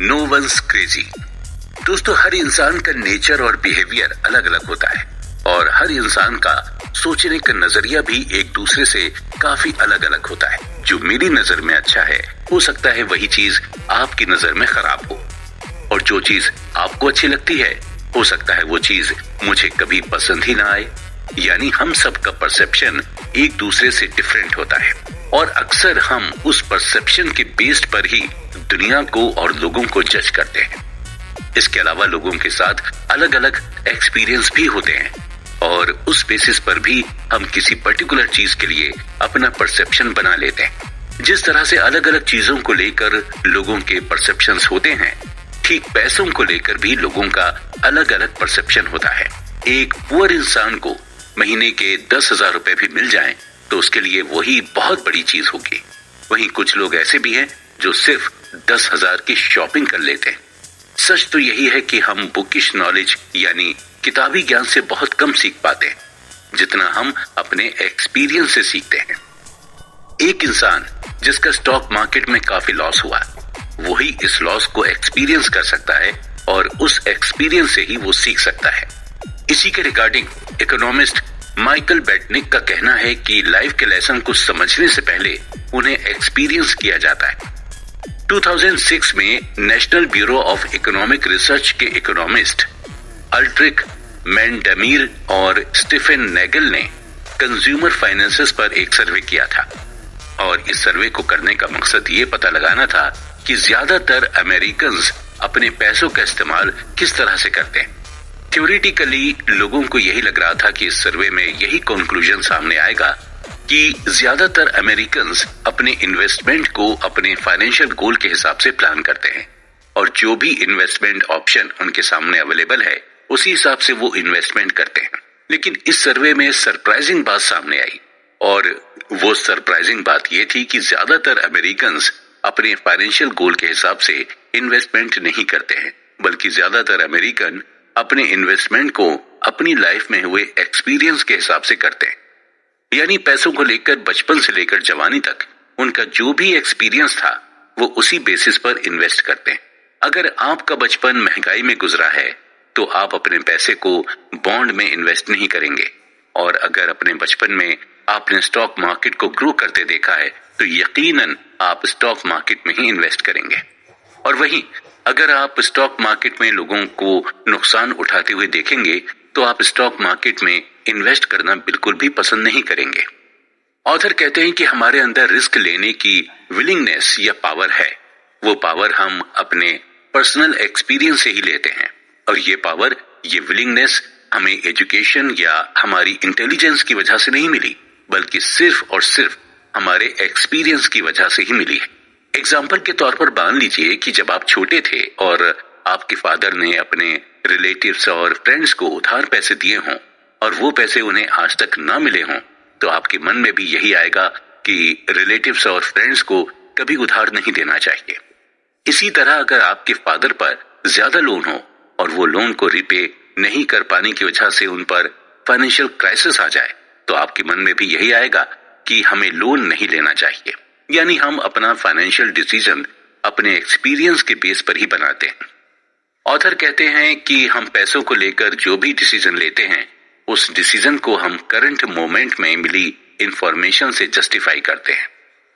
No once crazy. दोस्तों, हर इंसान का नेचर और बिहेवियर अलग अलग होता है और हर इंसान का सोचने का नजरिया भी एक दूसरे से काफी अलग अलग होता है। जो मेरी नजर में अच्छा है, हो सकता है वही चीज आपकी नजर में खराब हो, और जो चीज आपको अच्छी लगती है, हो सकता है वो चीज मुझे कभी पसंद ही ना आए। यानी हम सबका परसेप्शन एक दूसरे से डिफरेंट होता है और अक्सर हम उस परसेप्शन के बेस्ड पर ही दुनिया को और लोगों को जज करते हैं। इसके अलावा लोगों के साथ अलग अलग एक्सपीरियंस भी होते हैं और उस बेसिस पर भी हम किसी पर्टिकुलर चीज के लिए अपना परसेप्शन बना लेते हैं। जिस तरह से अलग अलग चीजों को लेकर लोगों के परसेप्शंस होते हैं, ठीक पैसों को लेकर भी लोगों का अलग अलग परसेप्शन होता है। एक पुअर इंसान को महीने के 10,000 रुपए भी मिल जाएं तो उसके लिए वही बहुत बड़ी चीज होगी। वहीं कुछ लोग ऐसे भी हैं जो सिर्फ 10,000 की शॉपिंग कर लेते हैं। सच तो यही है कि हम बुकिश नॉलेज यानी किताबी ज्ञान से बहुत कम सीख पाते हैं, जितना हम अपने एक्सपीरियंस से सीखते हैं। एक इंसान जिसका स्टॉक मार्केट में काफी लॉस हुआ, वही इस लॉस को एक्सपीरियंस कर सकता है और उस एक्सपीरियंस से ही वो सीख सकता है। इसी के रिगार्डिंग इकोनॉमिस्ट माइकल बेटनिक का कहना है कि लाइफ के लेसन को समझने से पहले उन्हें एक्सपीरियंस किया जाता है। 2006 में national bureau of economic research के इकोनॉमिस्ट अल्ट्रिक मैंडमीर और स्टीफन नेगल ने कंज्यूमर फाइनेंसेस पर एक सर्वे किया था और इस सर्वे को करने का मकसद ये पता लगाना था कि ज्यादातर अमेरिकन्स अपने पैसों का इस्तेमाल किस तरह से करते हैं। थ्योरेटिकली लोगों को यही लग रहा था कि इस सर्वे में यही कंक्लूजन सामने आएगा कि ज्यादातर अमेरिकन्स अपने इन्वेस्टमेंट को अपने फाइनेंशियल गोल के हिसाब से प्लान करते हैं और जो भी इन्वेस्टमेंट ऑप्शन उनके सामने अवेलेबल है उसी हिसाब से वो इन्वेस्टमेंट करते हैं। लेकिन इस सर्वे में सरप्राइजिंग बात सामने आई और वो सरप्राइजिंग बात ये थी कि ज्यादातर अमेरिकन्स अपने फाइनेंशियल गोल के हिसाब से इन्वेस्टमेंट नहीं करते हैं, बल्कि ज्यादातर अमेरिकन अपने इन्वेस्टमेंट को अपनी लाइफ में हुए एक्सपीरियंस के हिसाब से करते हैं। यानी पैसों को लेकर बचपन से लेकर जवानी तक उनका जो भी एक्सपीरियंस था वो उसी बेसिस पर इन्वेस्ट करते हैं। अगर आपका बचपन महंगाई में गुजरा है तो आप अपने पैसे को बॉन्ड में इन्वेस्ट नहीं करेंगे, और अगर अपने बचपन में आपने स्टॉक मार्केट को ग्रो करते देखा है तो यकीनन आप स्टॉक मार्केट में ही इन्वेस्ट करेंगे। और वहीं अगर आप स्टॉक मार्केट में लोगों को नुकसान उठाते हुए देखेंगे तो आप स्टॉक मार्केट में इन्वेस्ट करना बिल्कुल भी पसंद नहीं करेंगे। ऑथर कहते हैं कि हमारे अंदर रिस्क लेने की विलिंगनेस या पावर है। वो पावर हम अपने पर्सनल एक्सपीरियंस से ही लेते हैं और ये पावर, ये विलिंगनेस हमें एजुकेशन या हमारी इंटेलिजेंस की वजह से नहीं मिली, बल्कि सिर्फ और सिर्फ हमारे एक्सपीरियंस की वजह से ही मिली है। एग्जाम्पल के तौर पर मान लीजिए कि जब आप छोटे थे और आपके फादर ने अपने रिलेटिव्स और फ्रेंड्स को उधार पैसे दिए हों और वो पैसे उन्हें आज तक ना मिले हों, तो आपके मन में भी यही आएगा कि रिलेटिव्स और फ्रेंड्स को कभी उधार नहीं देना चाहिए। इसी तरह अगर आपके फादर पर ज्यादा लोन हो और वो लोन को रिपे नहीं कर पाने की वजह से उन पर फाइनेंशियल क्राइसिस आ जाए, तो आपके मन में भी यही आएगा कि हमें लोन नहीं लेना चाहिए। यानी हम अपना फाइनेंशियल डिसीजन अपने एक्सपीरियंस के बेस पर ही बनाते हैं। ऑथर कहते हैं कि हम पैसों को लेकर जो भी डिसीजन लेते हैं, उस डिसीजन को हम करंट मोमेंट में मिली इंफॉर्मेशन से जस्टिफाई करते हैं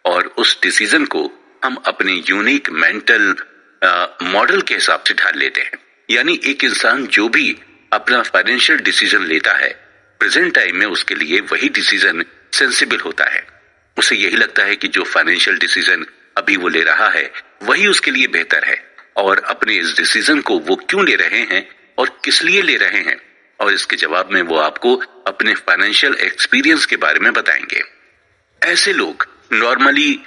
और उस डिसीजन को हम अपने यूनिक मेंटल मॉडल के हिसाब से ढाल लेते हैं। यानी एक इंसान जो भी अपना फाइनेंशियल डिसीजन लेता है, प्रेजेंट टाइम में उसके लिए वही डिसीजन सेंसिबल होता है। उसे यही लगता है कि जो फाइनेंशियल डिसीजन अभी वो ले रहा है वही उसके लिए बेहतर है, और अपने इस डिसीजन को वो क्यों ले रहे हैं और किस लिए ले रहे हैं, और इसके जवाब में वो आपको अपने फाइनेंशियल एक्सपीरियंस के बारे में बताएंगे। ऐसे लोग नॉर्मली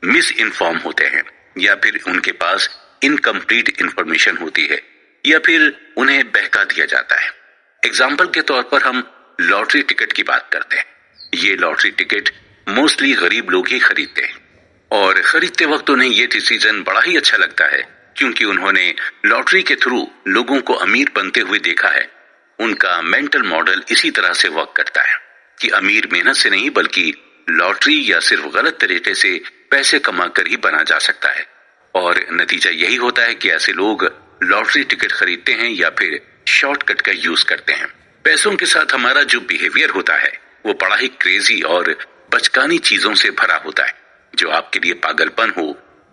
मिस इन्फॉर्म होते हैं, या फिर उनके पास इनकम्प्लीट इंफॉर्मेशन होती है, या फिर उन्हें बहका दिया जाता है। एग्जाम्पल के तौर पर हम लॉटरी टिकट की बात करते हैं। ये लॉटरी टिकट मोस्टली गरीब लोग ही खरीदते हैं और खरीदते वक्त उन्हें ये डिसीजन बड़ा ही अच्छा लगता है क्योंकि उन्होंने लॉटरी के थ्रू लोगों को अमीर बनते हुए देखा है। उनका मेंटल मॉडल इसी तरह से वर्क करता है कि अमीर मेहनत से नहीं बल्कि लॉटरी या सिर्फ गलत तरीके से पैसे कमा कर ही बना जा सकता है। और नतीजा यही होता है कि ऐसे लोग लॉटरी टिकट खरीदते हैं या फिर शॉर्टकट का यूज करते हैं। पैसों के साथ हमारा जो बिहेवियर होता है वो बड़ा ही क्रेजी और बचकानी चीजों से भरा होता है। जो आपके लिए पागलपन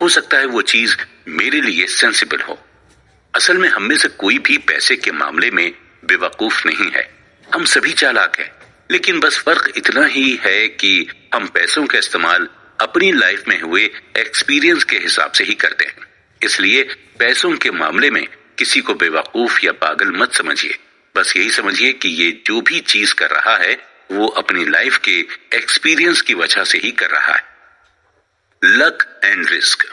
हो सकता है वो चीज मेरे लिए सेंसिबल हो। असल में हम में से कोई भी पैसे के मामले में बेवकूफ नहीं है, हम सभी चालाक हैं। लेकिन बस फर्क इतना ही है कि हम पैसों का इस्तेमाल अपनी लाइफ में हुए एक्सपीरियंस के हिसाब से ही करते हैं। इसलिए पैसों के मामले में किसी को बेवकूफ या पागल मत समझिए। बस यही समझिए कि ये जो भी चीज कर रहा है वो अपनी लाइफ के एक्सपीरियंस की वजह से ही कर रहा है। Luck and risk.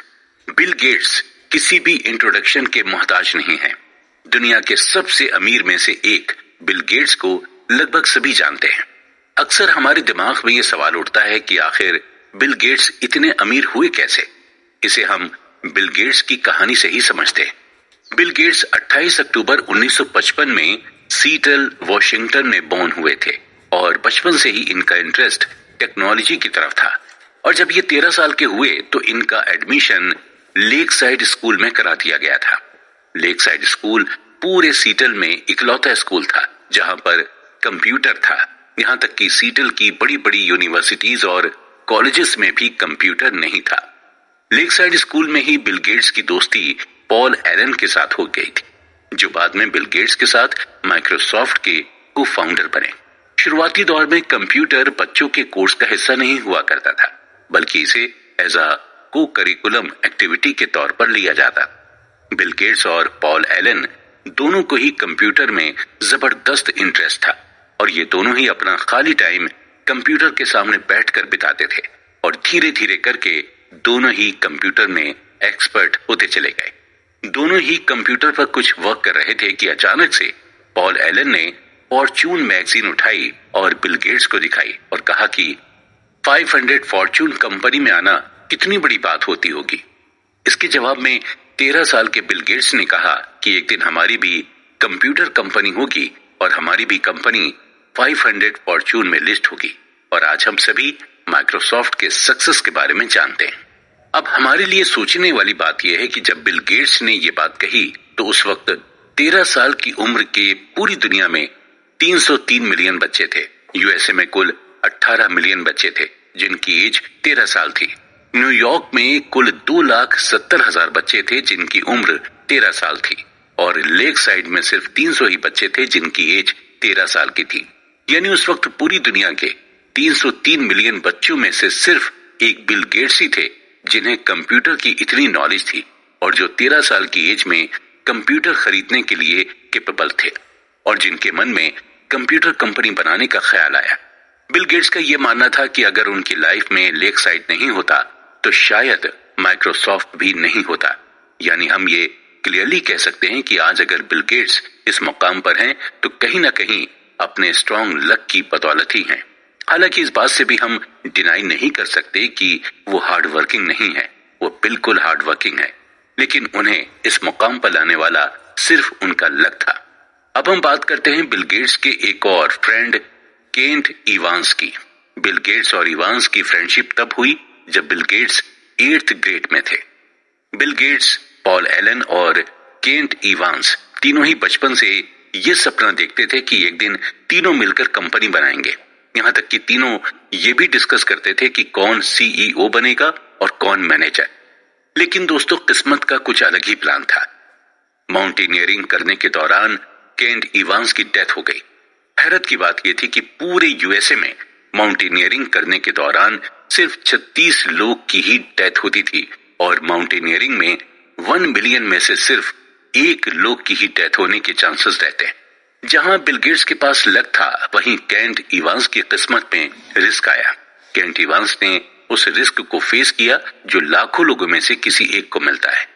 Bill Gates किसी भी इंट्रोडक्शन के मोहताज नहीं है। दुनिया के सबसे अमीर में से एक बिल गेट्स को लगभग सभी जानते हैं। अक्सर हमारे दिमाग में ये सवाल उठता है कि आखिर बिल गेट्स इतने अमीर हुए कैसे। इसे हम बिल गेट्स की कहानी से ही समझते हैं। बिल गेट्स 28 अक्टूबर 1955 में सीटल, वॉशिंगटन में बॉर्न हुए थे और बचपन से ही इनका इंटरेस्ट टेक्नोलॉजी की तरफ था। और जब ये 13 साल के हुए तो इनका एडमिशन लेक साइड स्कूल में करा दिया गया था। लेक साइड स्कूल पूरे सीटल में इकलौता स्कूल था जहां पर कंप्यूटर था। यहां तक कि सीटल की बड़ी बड़ी यूनिवर्सिटीज और कॉलेजेस में भी कंप्यूटर नहीं था। लेक साइड स्कूल में ही बिल गेट्स की दोस्ती पॉल एलन के साथ हो गई थी, जो बाद में बिल गेट्स के साथ माइक्रोसॉफ्ट के को फाउंडर बने। शुरुआती दौर में कंप्यूटर बच्चों के कोर्स का हिस्सा नहीं हुआ करता था, बल्कि इसे एज अ को करिकुलम एक्टिविटी के तौर पर लिया जाता। बिल गेट्स और पॉल एलन दोनों को ही कंप्यूटर में जबरदस्त इंटरेस्ट था और ये दोनों ही अपना खाली टाइम कंप्यूटर के सामने बैठकर बिताते थे और धीरे धीरे करके दोनों ही कंप्यूटर में एक्सपर्ट होते चले गए। दोनों ही कंप्यूटर पर कुछ वर्क कर रहे थे कि अचानक से पॉल एलन ने फॉर्च्यून मैगजीन उठाई और बिल गेट्स को दिखाई और कहा कि 500 फॉर्च्यून कंपनी में आना कितनी बड़ी बात होती होगी। इसके जवाब में 13 साल के बिल गेट्स ने कहा कि एक दिन हमारी भी कंप्यूटर कंपनी होगी और हमारी भी कंपनी 500 फॉर्च्यून में लिस्ट होगी। और आज हम सभी माइक्रोसॉफ्ट के सक्सेस के बारे में जानते हैं। अब हमारे लिए सोचने वाली बात यह है कि जब बिल गेट्स ने यह बात कही तो उस वक्त 13 साल की उम्र के पूरी दुनिया में 303 मिलियन बच्चे थे। यूएसए में कुल 18 मिलियन बच्चे थे जिनकी एज 13 साल थी। न्यूयॉर्क में कुल 2,70,000 बच्चे थे जिनकी उम्र 13 साल थी और लेक साइड में सिर्फ 300 ही बच्चे थे जिनकी एज 13 साल की थी। यानी उस वक्त पूरी दुनिया के 303 मिलियन बच्चों में से सिर्फ एक बिल गेट्स ही थे जिन्हें कंप्यूटर की इतनी नॉलेज थी और जो 13 साल की एज में कंप्यूटर खरीदने के लिए कैपेबल थे और जिनके मन में कंप्यूटर कंपनी बनाने का ख्याल आया। बिल गेट्स का यह मानना था कि अगर उनकी लाइफ में लेक साइड नहीं होता तो शायद माइक्रोसॉफ्ट भी नहीं होता। यानी हम ये क्लियरली कह सकते हैं कि आज अगर बिल गेट्स इस मुकाम पर हैं तो कहीं ना कहीं अपने स्ट्रॉन्ग लक की बदौलत ही हैं। हालांकि इस बात से भी हम डिनाई नहीं कर सकते कि वो हार्ड वर्किंग नहीं है, वो बिल्कुल हार्ड वर्किंग है, लेकिन उन्हें इस मुकाम पर लाने वाला सिर्फ उनका लक था। अब हम बात करते हैं बिल गेट्स के एक और फ्रेंड केंट इवांस की। बिल गेट्स और इवांस की फ्रेंडशिप तब हुई जब बिल गेट्स 8th ग्रेड में थे। बिल गेट्स, पॉल एलन और केंट इवांस तीनों ही बचपन से ये सपना देखते थे कि एक दिन तीनों मिलकर कंपनी बनाएंगे। यहां तक कि तीनों ये भी डिस्कस करते थे कि कौन सीईओ बनेगा और कौन मैनेजर। लेकिन दोस्तों, किस्मत का कुछ अलग ही प्लान था। माउंटेनियरिंग करने के दौरान केंट इवांस की डेथ हो गई। हैरत की बात यह थी कि पूरे यूएसए में माउंटेनियरिंग करने के दौरान सिर्फ 36 लोग की ही डेथ होती थी और माउंटेनियरिंग में 1 मिलियन में से सिर्फ 1 लोग की ही डेथ होने के चांसेस रहते हैं। जहां बिल गेट्स के पास लक था वहीं केंट इवांस की किस्मत में रिस्क आया। केंट इवांस ने उस रिस्क को फेस किया जो लाखों लोगों में से किसी एक को मिलता है।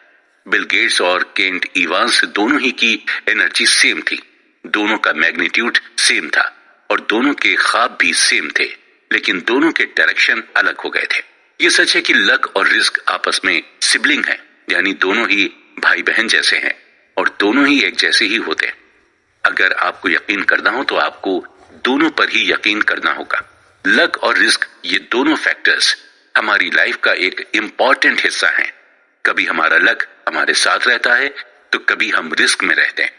बिल गेट्स और केंट इवांस दोनों ही की एनर्जी सेम थी, दोनों का मैग्नीट्यूड सेम था और दोनों के ख्वाब भी सेम थे, लेकिन दोनों के डायरेक्शन अलग हो गए थे। ये सच है कि लक और रिस्क आपस में सिबलिंग है, यानी दोनों ही भाई बहन जैसे हैं और दोनों ही एक जैसे ही होते हैं। अगर आपको यकीन करना हो तो आपको दोनों पर ही यकीन करना होगा। लक और रिस्क ये दोनों फैक्टर्स हमारी लाइफ का एक इंपॉर्टेंट हिस्सा हैं। कभी हमारा लक हमारे साथ रहता है तो कभी हम रिस्क में रहते हैं।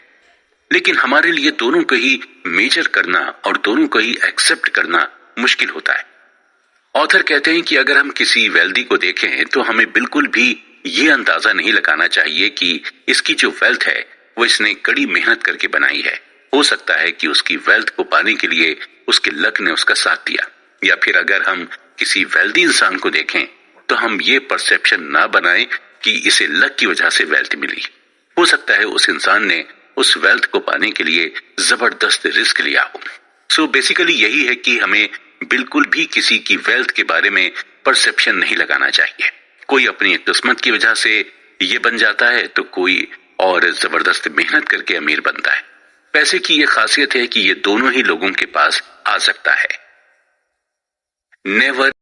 लेकिन हमारे लिए दोनों को ही मेजर करना और दोनों को ही एक्सेप्ट करना मुश्किल होता है। ऑथर कहते हैं कि अगर हम किसी वेल्दी को देखें तो हमें बिल्कुल भी ये अंदाजा नहीं लगाना चाहिए कि इसकी जो वेल्थ है वो इसने कड़ी मेहनत करके बनाई है। हो सकता है कि उसकी वेल्थ को पाने के लिए उसके लक ने उसका साथ दिया। या फिर अगर हम किसी वेल्दी इंसान को देखें तो हम ये परसेप्शन ना बनाएं कि इसे लक की वजह से वेल्थ मिली। हो सकता है उस इंसान ने उस वेल्थ को पाने के लिए जबरदस्त रिस्क लिया हो। सो बेसिकली यही है कि हमें बिल्कुल भी किसी की वेल्थ के बारे में परसेप्शन नहीं लगाना चाहिए। कोई अपनी किस्मत की वजह से ये बन जाता है तो कोई और जबरदस्त मेहनत करके अमीर बनता है। पैसे की ये खासियत है कि ये दोनों ही लोगों के पास आ सकता है। नेवर